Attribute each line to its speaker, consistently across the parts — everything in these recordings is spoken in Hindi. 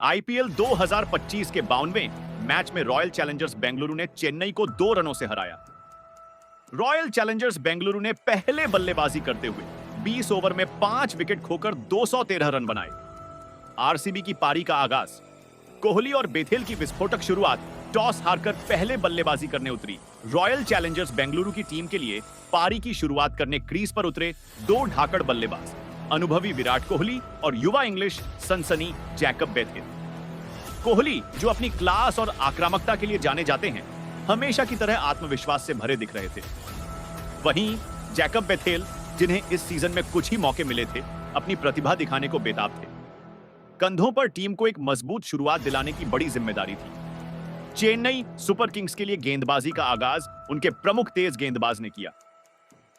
Speaker 1: आईपीएल 2025 के 52वें मैच में रॉयल चैलेंजर्स बेंगलुरु ने चेन्नई को 2 रनों से हराया। रॉयल चैलेंजर्स बेंगलुरु ने पहले बल्लेबाजी करते हुए 20 ओवर में 5 विकेट खोकर 213 रन बनाए। आरसीबी की पारी का आगाज। कोहली और बेथेल की विस्फोटक शुरुआत टॉस हारकर पहले बल्लेबाजी करने उतरी रॉयल चैलेंजर्स बेंगलुरु की टीम के लिए पारी की शुरुआत करने क्रीज पर उतरे 2 ढाकड़ बल्लेबाज, अनुभवी विराट कोहली और युवा इंग्लिश सनसनी जैकब बेथेल। कोहली, जो अपनी क्लास और आक्रामकता के लिए जाने जाते हैं, हमेशा की तरह आत्मविश्वास से भरे दिख रहे थे। वहीं जैकब बेथेल, जिन्हें इस सीजन में कुछ ही मौके मिले थे, अपनी प्रतिभा दिखाने को बेताब थे। कंधों पर टीम को एक मजबूत शुरुआत दिलाने की बड़ी जिम्मेदारी थी। चेन्नई सुपर किंग्स के लिए गेंदबाजी का आगाज उनके प्रमुख तेज गेंदबाज ने किया।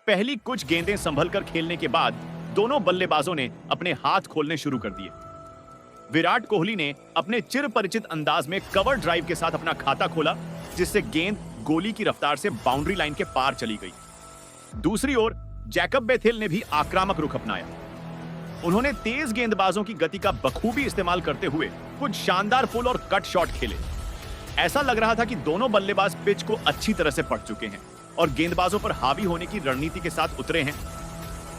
Speaker 1: पहली कुछ गेंदें संभलकर खेलने के बाद दोनों बल्लेबाजों ने अपने हाथ खोलने शुरू कर दिए। विराट कोहली ने अपने चिरपरिचित अंदाज में कवर ड्राइव के साथ अपना खाता खोला, जिससे गेंद गोली की रफ्तार से बाउंड्री लाइन के पार चली गई। दूसरी ओर जैकब बेथेल ने भी आक्रामक रुख अपनाया। उन्होंने तेज गेंदबाजों की गति का बखूबी इस्तेमाल करते हुए कुछ शानदार पुल और कट शॉट खेले। ऐसा लग रहा था कि दोनों बल्लेबाज पिच को अच्छी तरह से पढ़ चुके हैं और गेंदबाजों पर हावी होने की रणनीति के साथ उतरे हैं।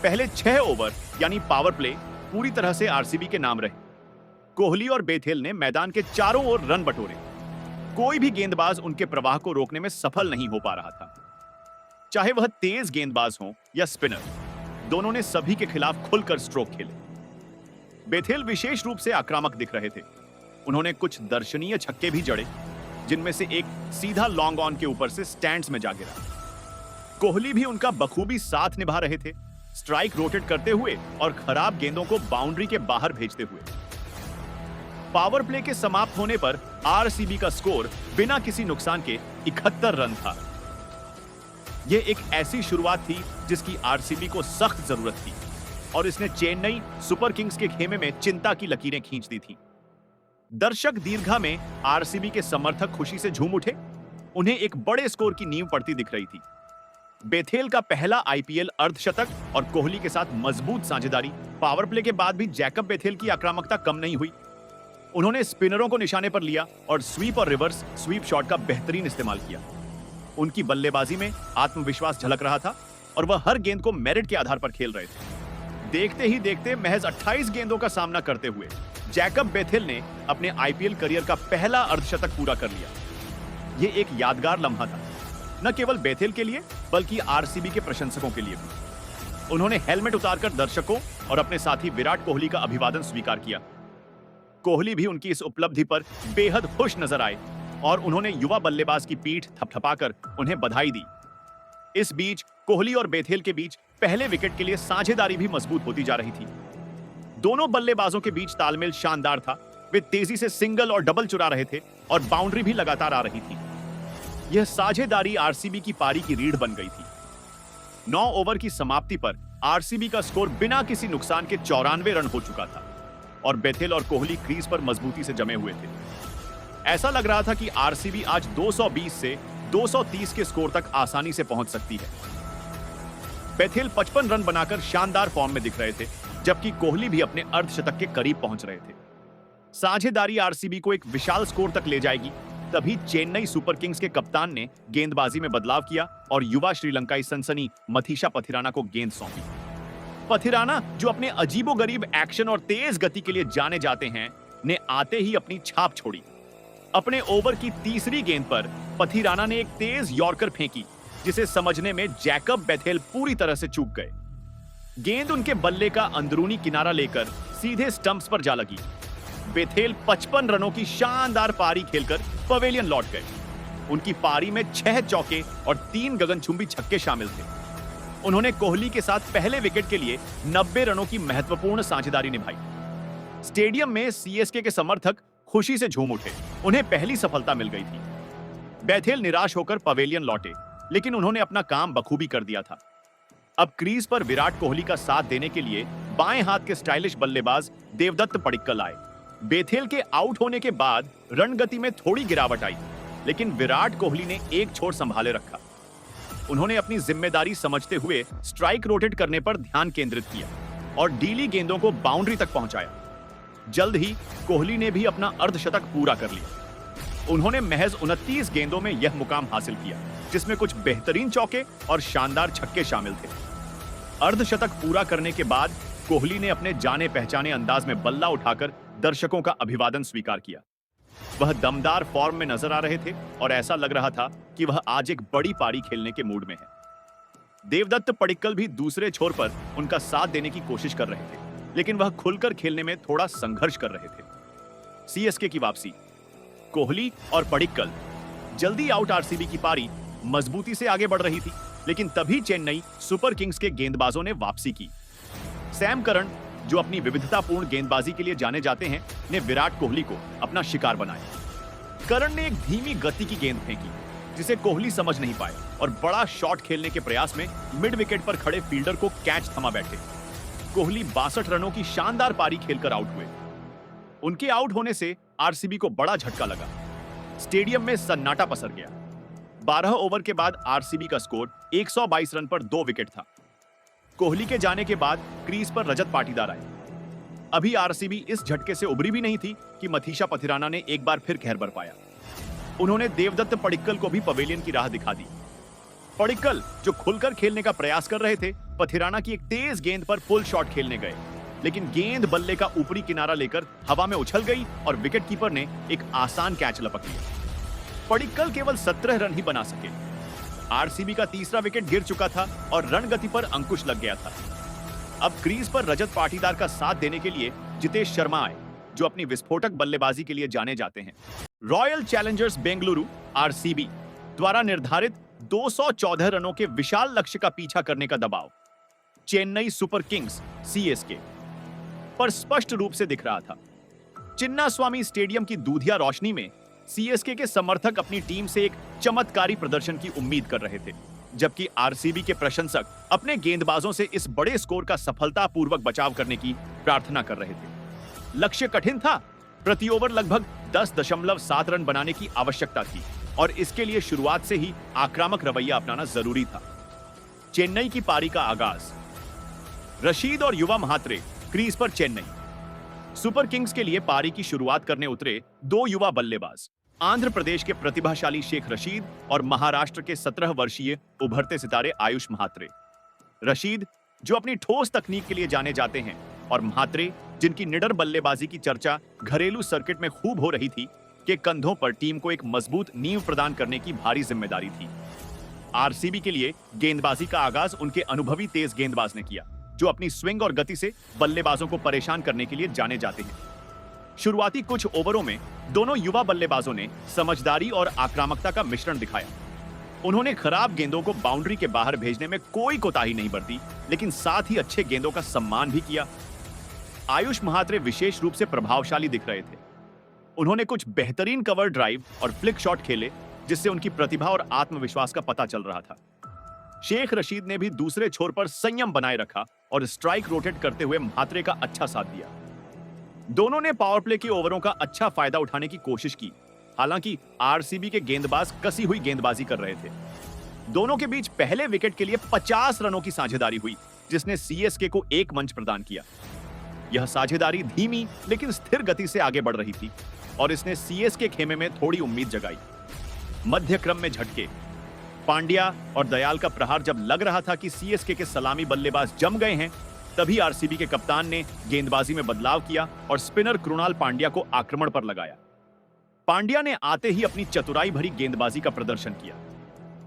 Speaker 1: पहले 6 ओवर यानी पावर प्ले पूरी तरह से आरसीबी के नाम रहे। कोहली और बेथेल ने मैदान के चारों ओर रन बटोरे। कोई भी गेंदबाज उनके प्रवाह को रोकने में सफल नहीं हो पा रहा था। चाहे वह तेज गेंदबाज हो या स्पिनर, दोनों ने सभी के खिलाफ खुलकर स्ट्रोक खेले। बेथेल विशेष रूप से आक्रामक दिख रहे थे। उन्होंने कुछ दर्शनीय छक्के भी जड़े, जिनमें से एक सीधा लॉन्ग ऑन के ऊपर से स्टैंड्स में जा गिरा। कोहली भी उनका बखूबी साथ निभा रहे थे, स्ट्राइक रोटेट करते हुए और खराब गेंदों को बाउंड्री के बाहर भेजते हुए। पावर प्ले के समाप्त होने पर आरसीबी का स्कोर बिना किसी नुकसान के 71 रन था। यह एक ऐसी शुरुआत थी जिसकी आरसीबी को सख्त जरूरत थी और इसने चेन्नई सुपर किंग्स के खेमे में चिंता की लकीरें खींच दी थी। दर्शक दीर्घा में आरसीबी के समर्थक खुशी से झूम उठे। उन्हें एक बड़े स्कोर की नींव पड़ती दिख रही थी। बेथेल का पहला आईपीएल अर्धशतक और कोहली के साथ मजबूत साझेदारी। पावर प्ले के बाद भी जैकब बेथेल की आक्रामकता कम नहीं हुई। उन्होंने स्पिनरों को निशाने पर लिया और स्वीप और रिवर्स स्वीप शॉट का बेहतरीन इस्तेमाल किया। उनकी बल्लेबाजी में आत्मविश्वास झलक रहा था और वह हर गेंद को मेरिट के आधार पर खेल रहे थे। देखते ही देखते महज 28 गेंदों का सामना करते हुए जैकब बेथेल ने अपने आईपीएल करियर का पहला अर्धशतक पूरा कर लिया। यह एक यादगार लम्हा था, न केवल बेथेल के लिए बल्कि आरसीबी के प्रशंसकों के लिए भी। उन्होंने हेलमेट उतारकर दर्शकों और अपने साथी विराट कोहली का अभिवादन स्वीकार किया। कोहली भी उनकी इस उपलब्धि पर बेहद खुश नजर आए और उन्होंने युवा बल्लेबाज की पीठ थपथपाकर उन्हें बधाई दी। इस बीच कोहली और बेथेल के बीच पहले विकेट के लिए साझेदारी भी मजबूत होती जा रही थी। दोनों बल्लेबाजों के बीच तालमेल शानदार था। वे तेजी से सिंगल और डबल चुरा रहे थे और बाउंड्री भी लगातार आ रही थी। यह साझेदारी आरसीबी की पारी की रीढ़ बन गई थी। 9 ओवर की समाप्ति पर आरसीबी का स्कोर बिना किसी नुकसान के 94 रन हो चुका था और बेथेल और कोहली क्रीज पर मजबूती से जमे हुए थे। ऐसा लग रहा था कि आरसीबी आज 220 से 230 के स्कोर तक आसानी से पहुंच सकती है। बेथेल 55 रन बनाकर शानदार फॉर्म में दिख रहे थे, जबकि कोहली भी अपने अर्धशतक के करीब पहुंच रहे थे। साझेदारी आरसीबी को एक विशाल स्कोर तक ले जाएगी। तभी चेन्नई सुपर किंग्स के कप्तान ने गेंदबाजी में बदलाव किया और युवा श्रीलंकाई सनसनी मथीशा पथिराना को गेंद सौंपी। पथिराना, जो अपने अजीबोगरीब एक्शन और तेज गति के लिए जाने जाते हैं, ने आते ही अपनी छाप छोड़ी। अपने ओवर की तीसरी गेंद पर पथिराना ने एक तेज यॉर्कर फेंकी, जिसे समझने में जैकब बेथेल पूरी तरह से चूक गए। गेंद उनके बल्ले का अंदरूनी किनारा लेकर सीधे स्टंप्स पर जा लगी। बेथेल 55 रनों की शानदार पारी खेलकर पवेलियन लौट गए। उनकी पारी में 6 चौके और 3 गगनचुंबी छक्के शामिल थे। उन्होंने कोहली के साथ पहले विकेट के लिए 90 रनों की महत्वपूर्ण साझेदारी निभाई। स्टेडियम में सीएसके के समर्थक खुशी से झूम उठे। उन्हें पहली सफलता मिल गई थी। बेथेल निराश होकर पवेलियन लौटे, लेकिन उन्होंने अपना काम बखूबी कर दिया था। अब क्रीज पर विराट कोहली का साथ देने के लिए बाएं हाथ के स्टाइलिश बल्लेबाज देवदत्त पडिक्कल आए। बेथेल के आउट होने के बाद रन गति में थोड़ी गिरावट आई, लेकिन विराट कोहली ने एक छोर संभाले रखा। उन्होंने अपनी जिम्मेदारी समझते हुए स्ट्राइक रोटेट करने पर ध्यान केंद्रित किया और डीली गेंदों को बाउंड्री तक पहुंचाया। जल्द ही कोहली ने भी अपना अर्धशतक पूरा कर लिया। उन्होंने महज 29 गेंदों में यह मुकाम हासिल किया, जिसमें कुछ बेहतरीन चौके और शानदार छक्के शामिल थे। अर्धशतक पूरा करने के बाद कोहली ने अपने जाने पहचाने अंदाज में बल्ला उठाकर दर्शकों का अभिवादन स्वीकार किया। वह दमदार फॉर्म में नजर आ रहे थे और ऐसा लग रहा था कि वह आज एक बड़ी पारी खेलने के मूड में है। देवदत्त पडिक्कल भी दूसरे छोर पर उनका साथ देने की कोशिश कर रहे थे, लेकिन वह खुलकर खेलने में थोड़ा संघर्ष कर रहे थे। सीएसके की वापसी, कोहली और पडिक्कल जल्दी आउट आरसीबी की पारी मजबूती से आगे बढ़ रही थी, लेकिन तभी चेन्नई सुपर किंग्स के गेंदबाजों ने वापसी की। सैम करन, जो अपनी विविधतापूर्ण गेंदबाजी के लिए जाने जाते हैं, ने विराट कोहली को अपना शिकार बनाया। करन ने एक धीमी गति की गेंद फेंकी, जिसे कोहली समझ नहीं पाए और बड़ा शॉट खेलने के प्रयास में मिड विकेट पर खड़े फील्डर को कैच थमा बैठे। कोहली 62 रनों की शानदार पारी खेलकर आउट हुए। उनके आउट होने से आरसीबी को बड़ा झटका लगा। स्टेडियम में सन्नाटा पसर गया। 12 ओवर के बाद आरसीबी का स्कोर 122 रन पर 2 विकेट था। कोहली के जाने के बाद क्रीज पर रजत पाटीदार आए। अभी आरसीबी इस झटके से उभरी भी नहीं थी कि मथीशा पथिराना ने एक बार फिर कहर बरपाया। उन्होंने देवदत्त पडिक्कल को भी पवेलियन की राह दिखा दी। पडिक्कल, जो खुलकर खेलने का प्रयास कर रहे थे, पथिराना की एक तेज गेंद पर पुल शॉट खेलने गए, लेकिन गेंद बल्ले का ऊपरी किनारा लेकर हवा में उछल गई और विकेटकीपर ने एक आसान कैच लपक लिया। पडिक्कल केवल 17 रन ही बना सके। आरसीबी का तीसरा विकेट गिर चुका था और रन गति पर अंकुश लग गया था। अब क्रीज पर रजत पाटीदार का साथ देने के लिए जितेश शर्मा आए, जो अपनी विस्फोटक बल्लेबाजी के लिए जाने जाते हैं। रॉयल चैलेंजर्स बेंगलुरु आरसीबी द्वारा निर्धारित 214 रनों के विशाल लक्ष्य का पीछा करने का दबाव चेन्नई सुपर किंग्स सीएसके पर स्पष्ट रूप से दिख रहा था। चिन्नास्वामी स्टेडियम की दूधिया रोशनी में सीएसके के समर्थक अपनी टीम से एक चमत्कारी प्रदर्शन की उम्मीद कर रहे थे, जबकि आरसीबी के प्रशंसक अपने गेंदबाजों से इस बड़े स्कोर का सफलतापूर्वक बचाव करने की प्रार्थना कर रहे थे। लक्ष्य कठिन था। प्रति ओवर लगभग 10.7 रन बनाने की आवश्यकता थी और इसके लिए शुरुआत से ही आक्रामक रवैया अपनाना जरूरी था। चेन्नई की पारी का आगाज, रशीद और युवा महात्रे क्रीज पर। चेन्नई सुपर किंग्स के लिए पारी की शुरुआत करने उतरे 2 युवा बल्लेबाज, आंध्र प्रदेश के प्रतिभाशाली शेख रशीद और महाराष्ट्र के 17 वर्षीय उभरते सितारे आयुष महात्रे। रशीद, जो अपनी ठोस तकनीक के लिए जाने जाते हैं, और महात्रे, जिनकी निडर बल्लेबाजी की चर्चा घरेलू सर्किट में खूब हो रही थी, के कंधों पर टीम को एक मजबूत नींव प्रदान करने की भारी जिम्मेदारी थी। आरसीबी के लिए गेंदबाजी का आगाज उनके अनुभवी तेज गेंदबाज ने किया, जो अपनी स्विंग और गति से बल्लेबाजों को परेशान करने के लिए जाने जाते हैं। शुरुआती कुछ ओवरों में दोनों युवा बल्लेबाजों ने समझदारी और आक्रामकता का मिश्रण दिखाया। उन्होंने खराब गेंदों को बाउंड्री के बाहर भेजने में कोई कोताही नहीं बरती, लेकिन साथ ही अच्छे गेंदों का सम्मान भी किया। आयुष महात्रे विशेष रूप से प्रभावशाली दिख रहे थे। उन्होंने कुछ बेहतरीन कवर ड्राइव और फ्लिक शॉट खेले, जिससे उनकी प्रतिभा और आत्मविश्वास का पता चल रहा था। शेख रशीद ने भी दूसरे छोर पर संयम बनाए रखा और स्ट्राइक रोटेट करते हुए महात्रे का अच्छा साथ दिया। दोनों ने पावर प्ले के ओवरों का अच्छा फायदा उठाने की कोशिश की। हालांकि आरसीबी के गेंदबाज कसी हुई गेंदबाजी कर रहे थे। दोनों के बीच पहले विकेट के लिए 50 रनों की साझेदारी हुई, जिसने सीएसके को एक मंच प्रदान किया। यह साझेदारी धीमी लेकिन स्थिर गति से आगे बढ़ रही थी और इसने सीएसके खेमे में थोड़ी उम्मीद जगाई। मध्य क्रम में झटके, पांड्या और दयाल का प्रहार जब लग रहा था कि सीएसके के सलामी बल्लेबाज जम गए हैं, तभी आरसीबी के कप्तान ने गेंदबाजी में बदलाव किया और स्पिनर कृणाल पांड्या को आक्रमण पर लगाया। पांड्या ने आते ही अपनी चतुराई भरी गेंदबाजी का प्रदर्शन किया।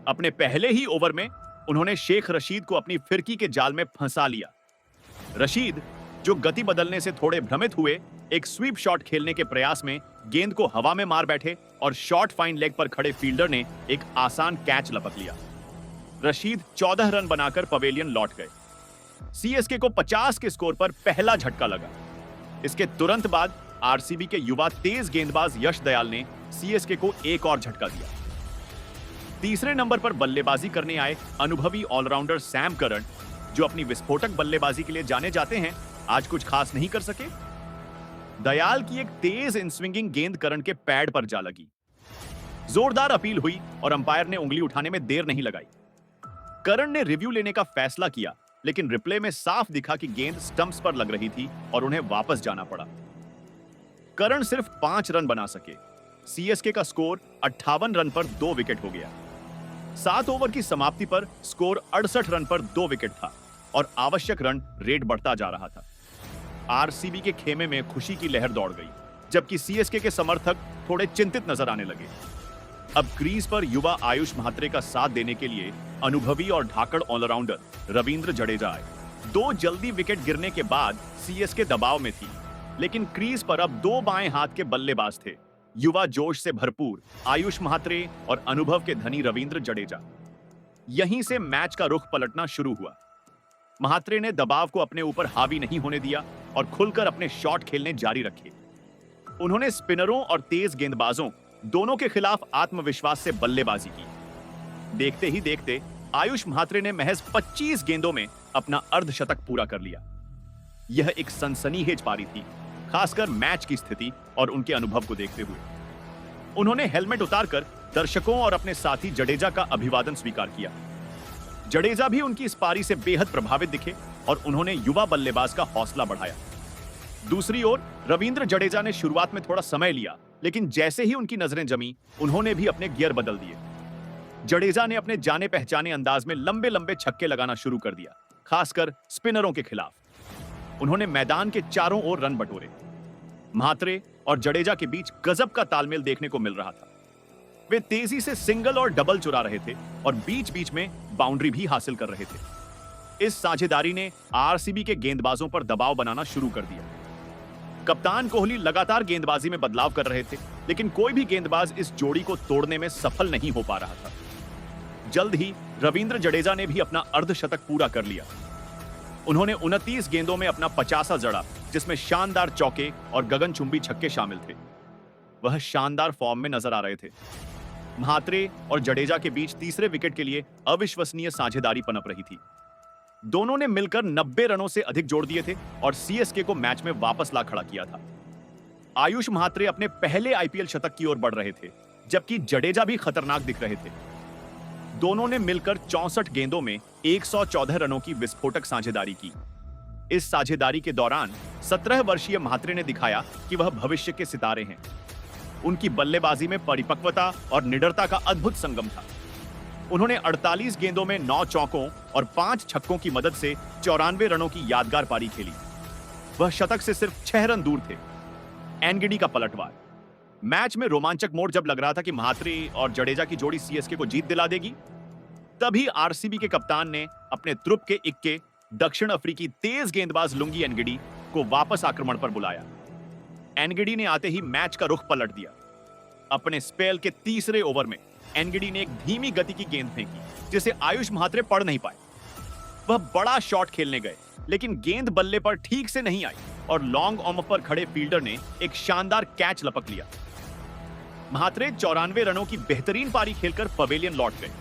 Speaker 1: अपने पहले ही ओवर में उन्होंने शेख रशीद को अपनी फिरकी के जाल में फंसा लिया। रशीद, जो गति बदलने से थोड़े भ्रमित हुए, एक स्वीप शॉट खेलने के प्रयास में गेंद को हवा में मार बैठे और शॉर्ट फाइन लेग पर खड़े फील्डर ने एक आसान कैच लपक लिया। रशीद 14 रन बनाकर पवेलियन लौट गए। सीएसके को 50 के स्कोर पर पहला झटका लगा। इसके तुरंत बाद आरसीबी के युवा तेज गेंदबाज यश दयाल ने सीएसके को एक और झटका दिया। तीसरे नंबर पर बल्लेबाजी करने आए अनुभवी ऑलराउंडर सैम करन, जो अपनी विस्फोटक बल्लेबाजी के लिए जाने जाते हैं, आज कुछ खास नहीं कर सके। दयाल की एक तेज इनस्विंगिंग गेंद करन के पैड पर जा लगी। जोरदार अपील हुई और अंपायर ने उंगली उठाने में देर नहीं लगाई। करन ने रिव्यू लेने का फैसला किया, लेकिन रिप्ले में साफ दिखा कि गेंद स्टंप्स पर लग रही थी और उन्हें वापस जाना पड़ा। करण सिर्फ 5 रन बना सके। सीएसके का स्कोर 58 रन पर 2 विकेट हो गया। 7 ओवर की समाप्ति पर स्कोर 68 रन पर 2 विकेट था और आवश्यक रन रेट बढ़ता जा रहा था। आरसीबी के खेमे में खुशी की लहर दौड़ गई, जबकि सीएसके के समर्थक थोड़े चिंतित नजर आने लगे। अब क्रीज पर युवा आयुष म्हात्रे का साथ देने के लिए अनुभवी और ढाकड़ ऑलराउंडर रविंद्र जडेजा आए। 2 जल्दी विकेट गिरने के बाद सीएसके दबाव में थी, लेकिन क्रीज पर अब 2 बाएं हाथ के बल्लेबाज थे, युवा जोश से भरपूर आयुष म्हात्रे और अनुभव के धनी रविंद्र जडेजा। यहीं से मैच का रुख पलटना शुरू हुआ। म्हात्रे ने दबाव को अपने ऊपर हावी नहीं होने दिया और खुलकर अपने शॉट खेलने जारी रखे। उन्होंने स्पिनरों और तेज गेंदबाजों दोनों के खिलाफ आत्मविश्वास से बल्लेबाजी की। देखते ही देखते आयुष म्हात्रे ने महज 25 गेंदों में अपना अर्धशतक पूरा कर लिया। यह एक सनसनीखेज पारी थी, खासकर मैच की स्थिति और उनके अनुभव को देखते हुए। उन्होंने हेलमेट उतारकर दर्शकों और अपने साथी जडेजा का अभिवादन स्वीकार किया। जडेजा भी उनकी इस पारी से बेहद प्रभावित दिखे और उन्होंने युवा बल्लेबाज का हौसला बढ़ाया। दूसरी ओर रविंद्र जडेजा ने शुरुआत में थोड़ा समय लिया, लेकिन जैसे ही उनकी नजरें जमी, उन्होंने भी अपने गियर बदल दिए। जडेजा ने अपने जाने पहचाने अंदाज में लंबे लंबे छक्के लगाना शुरू कर दिया, खासकर स्पिनरों के खिलाफ। उन्होंने मैदान के चारों ओर रन बटोरे। म्हात्रे और जडेजा के बीच गजब का तालमेल देखने को मिल रहा था। वे तेजी से सिंगल और डबल चुरा रहे थे और बीच बीच में बाउंड्री भी हासिल कर रहे थे। इस साझेदारी ने आरसीबी के गेंदबाजों पर दबाव बनाना शुरू कर दिया। कप्तान कोहली लगातार गेंदबाजी में बदलाव कर रहे थे, लेकिन कोई भी गेंदबाज इस जोड़ी को तोड़ने में सफल नहीं हो पा रहा था। जल्द ही रविंद्र जडेजा ने भी अपना अर्धशतक पूरा कर लिया। उन्होंने 29 गेंदों में अपना 50वां जड़ा, जिसमें शानदार चौके और गगनचुंबी छक्के शामिल थे। वह शानदार फॉर्म में नजर आ रहे थे। म्हात्रे और जडेजा के बीच तीसरे विकेट के लिए अविश्वसनीय साझेदारी पनप रही थी। दोनों ने मिलकर 90 रनों से अधिक जोड़ दिए थे और सीएसके को मैच में वापस ला खड़ा किया था। आयुष म्हात्रे अपने पहले आईपीएल शतक की ओर बढ़ रहे थे, जबकि जडेजा भी खतरनाक दिख रहे थे। दोनों ने मिलकर 64 गेंदों में 114 रनों की विस्फोटक साझेदारी की। इस साझेदारी के दौरान 17 वर्षीय म्हात्रे ने दिखाया कि वह भविष्य के सितारे हैं। उनकी बल्लेबाजी में परिपक्वता और निडरता का अद्भुत संगम था। उन्होंने 48 गेंदों में 9 चौकों और 5 छक्कों की मदद से 94 रनों की यादगार पारी खेली। वह शतक से सिर्फ 6 रन दूर थे। एनगिडी का पलटवार। मैच में रोमांचक मोड़ जब लग रहा था कि म्हात्रे और जडेजा की जोड़ी सीएसके को जीत दिला देगी, तभी आरसीबी के कप्तान ने अपने त्रुप के इक्के दक्षिण अफ्रीकी तेज गेंदबाज लुंगी एनगिडी को वापस आक्रमण पर बुलाया। एनगिडी ने आते ही मैच का रुख पलट दिया। अपने स्पेल के तीसरे ओवर में एनगिडी ने एक धीमी गति की गेंद फेंकी, जिसे आयुष म्हात्रे पढ़ नहीं पाए। वह बड़ा शॉट खेलने गए, लेकिन गेंद बल्ले पर ठीक से नहीं आई और लॉन्ग ऑन पर खड़े फील्डर ने एक शानदार कैच लपक लिया। म्हात्रे 94 रनों की बेहतरीन पारी खेलकर पवेलियन लौट गए।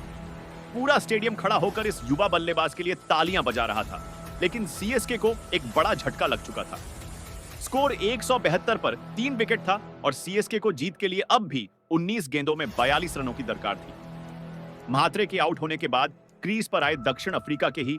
Speaker 1: पूरा स्टेडियम खड़ा होकर इस युवा बल्लेबाज के लिए तालियां बजा रहा था, लेकिन सीएसके को एक बड़ा झटका लग चुका था। स्कोर 172 पर 3 विकेट था और सीएसके को जीत के लिए अब भी 19 गेंदों में 42 रनों की दरकार थी। म्हात्रे के आउट होने के बाद क्रीज पर आए दक्षिण अफ्रीका के ही